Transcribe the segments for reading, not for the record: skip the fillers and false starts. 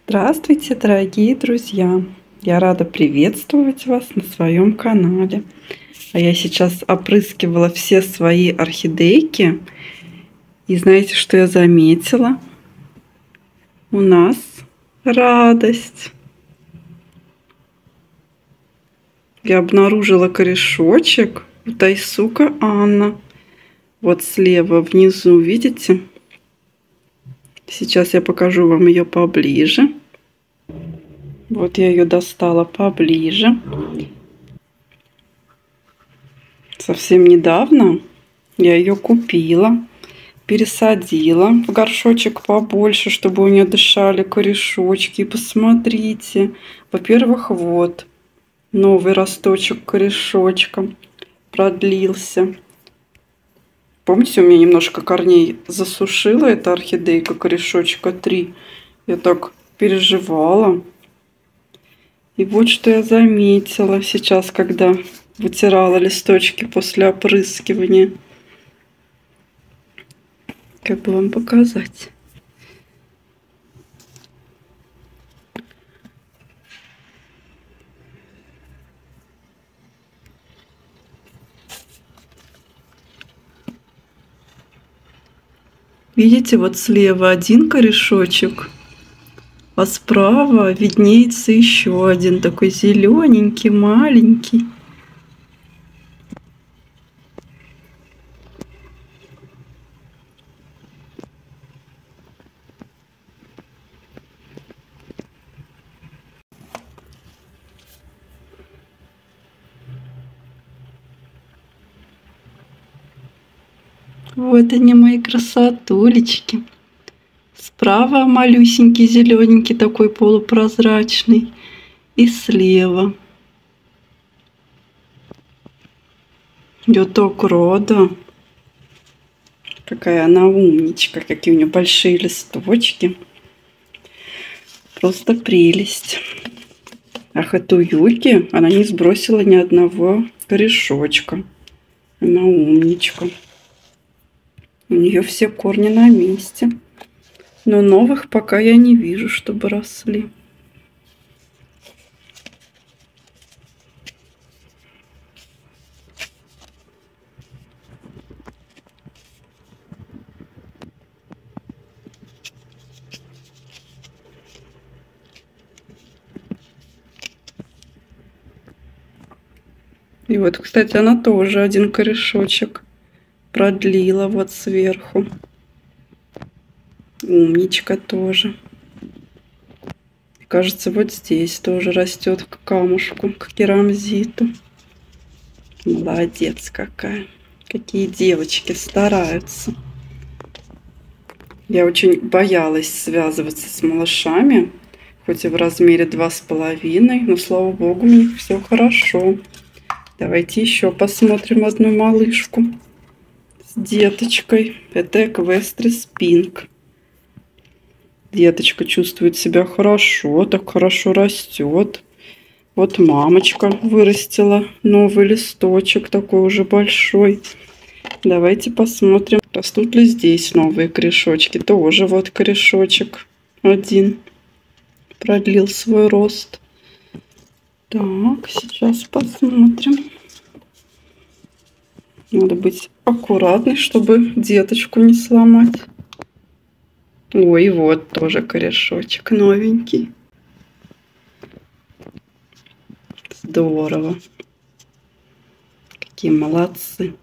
Здравствуйте, дорогие друзья! Я рада приветствовать вас на своем канале. А я сейчас опрыскивала все свои орхидейки. И знаете, что я заметила? У нас радость. Я обнаружила корешочек у Тайсука Анна. Вот слева внизу, видите? Сейчас я покажу вам ее поближе. Вот я ее достала поближе. Совсем недавно я ее купила, пересадила в горшочек побольше, чтобы у нее дышали корешочки. И посмотрите, во-первых, вот новый росточек корешочка продлился. Помните, у меня немножко корней засушила эта орхидейка, корешочка 3. Я так переживала. И вот что я заметила сейчас, когда вытирала листочки после опрыскивания. Как бы вам показать? Видите, вот слева один корешочек, а справа виднеется еще один такой зелененький, маленький. Вот они, мои красотулечки. Справа малюсенький, зелененький, такой полупрозрачный. И слева. Юток рода. Какая она умничка, какие у нее большие листочки. Просто прелесть. А Хатуюки, она не сбросила ни одного корешочка. Она умничка. У нее все корни на месте. Но новых пока я не вижу, чтобы росли. И вот, кстати, она тоже один корешочек продлила вот сверху. Умничка тоже. Кажется, вот здесь тоже растет к камушку, к керамзиту. Молодец какая. Какие девочки стараются. Я очень боялась связываться с малышами, хоть и в размере 2,5, но, слава богу, у них все хорошо. Давайте еще посмотрим одну малышку с деточкой. Это Эквестрис Пинк. Деточка чувствует себя хорошо, так хорошо растет. Вот мамочка вырастила новый листочек, такой уже большой. Давайте посмотрим, растут ли здесь новые корешочки. Тоже вот корешочек один продлил свой рост. Так, сейчас посмотрим. Надо быть аккуратной, чтобы деточку не сломать. Ой, вот тоже корешочек новенький. Здорово. Какие молодцы.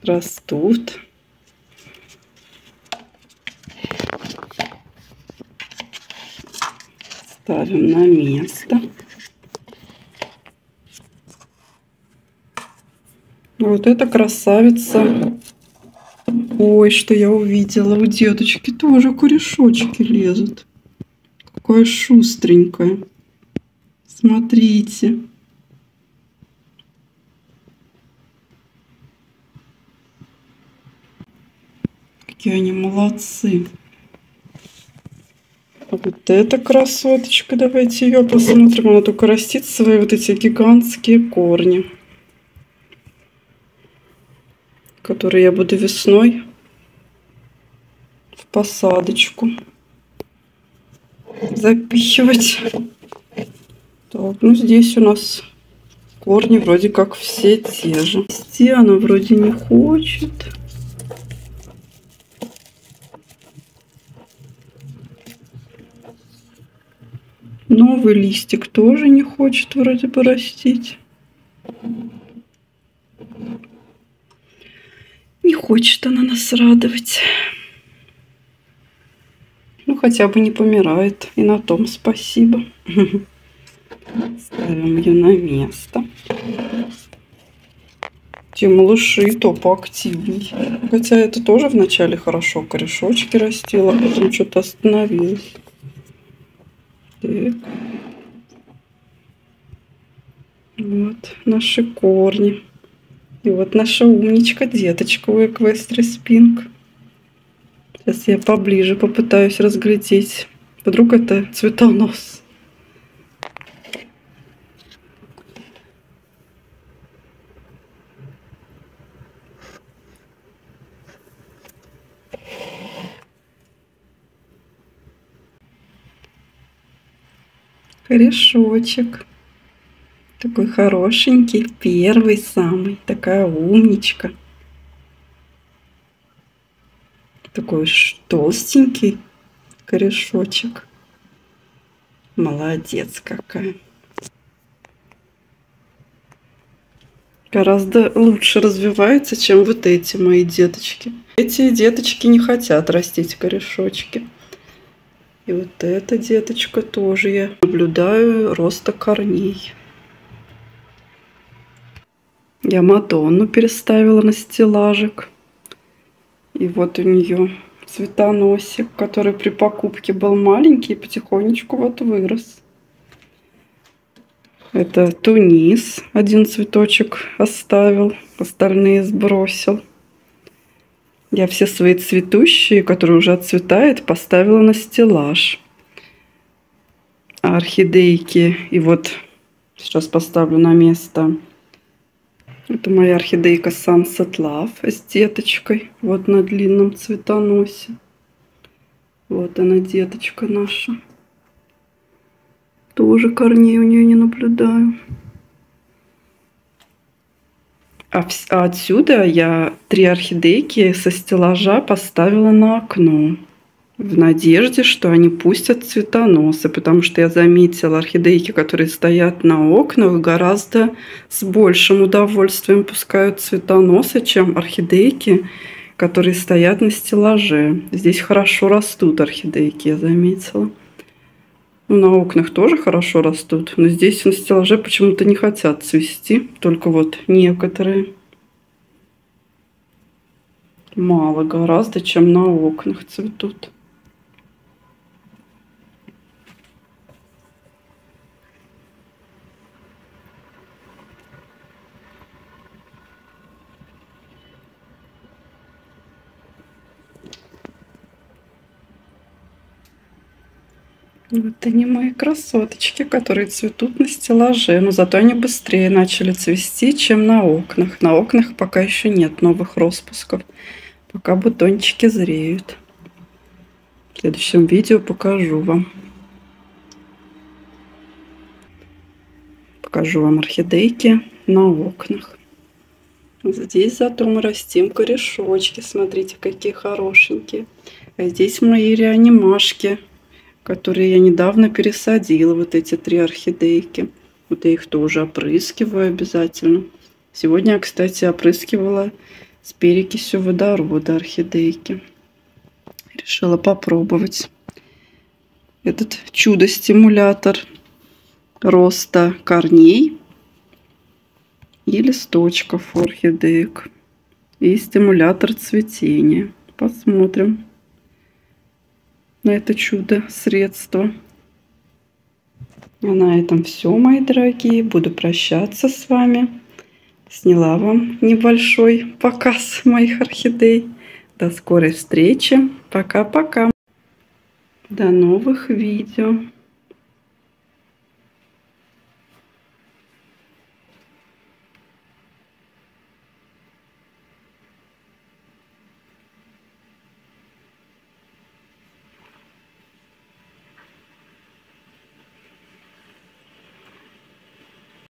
Растут. Ставим на место. Вот эта красавица. Ой, что я увидела. У деточки тоже корешочки лезут. Какая шустренькая. Смотрите. Какие они молодцы. А вот эта красоточка, давайте ее посмотрим. Она только растит свои вот эти гигантские корни, которые я буду весной в посадочку запихивать. Так, ну здесь у нас корни вроде как все те же. Расти она вроде не хочет. Новый листик тоже не хочет вроде бы растить. Не хочет она нас радовать. Ну, хотя бы не помирает. И на том спасибо. Ставим ее на место. Те малыши то поактивней. Хотя это тоже вначале хорошо корешочки растила, а потом что-то остановилось. Так. Вот наши корни. И вот наша умничка, деточка у Equestris Pink. Сейчас я поближе попытаюсь разглядеть. Вдруг это цветонос. Корешочек. Такой хорошенький, первый самый. Такая умничка. Такой толстенький корешочек. Молодец какая. Гораздо лучше развивается, чем вот эти мои деточки. Эти деточки не хотят растить корешочки. И вот эта деточка тоже я наблюдаю роста корней. Я Мадонну переставила на стеллажик. И вот у нее цветоносик, который при покупке был маленький, потихонечку вот вырос. Это тунис. Один цветочек оставил, остальные сбросил. Я все свои цветущие, которые уже отцветают, поставила на стеллаж. А орхидейки, и вот сейчас поставлю на место. Это моя орхидейка Sunset Love с деточкой. Вот на длинном цветоносе. Вот она, деточка наша. Тоже корней у нее не наблюдаю. А отсюда я 3 орхидейки со стеллажа поставила на окно. В надежде, что они пустят цветоносы. Потому что я заметила, орхидейки, которые стоят на окнах, гораздо с большим удовольствием пускают цветоносы, чем орхидейки, которые стоят на стеллаже. Здесь хорошо растут орхидейки, я заметила. Ну, на окнах тоже хорошо растут, но здесь на стеллаже почему-то не хотят цвести. Только вот некоторые. Мало гораздо, чем на окнах цветут. Вот они мои красоточки, которые цветут на стеллаже. Но зато они быстрее начали цвести, чем на окнах. На окнах пока еще нет новых распусков. Пока бутончики зреют. В следующем видео покажу вам. Покажу вам орхидейки на окнах. Здесь зато мы растим корешочки. Смотрите, какие хорошенькие. А здесь мои реанимашки, которые я недавно пересадила, вот эти 3 орхидейки. Вот я их тоже опрыскиваю обязательно. Сегодня я, кстати, опрыскивала с перекисью водорода орхидейки. Решила попробовать этот чудо-стимулятор роста корней и листочков орхидеек. И стимулятор цветения. Посмотрим на это чудо-средство. А на этом все, мои дорогие. Буду прощаться с вами. Сняла вам небольшой показ моих орхидей. До скорой встречи. Пока-пока. До новых видео.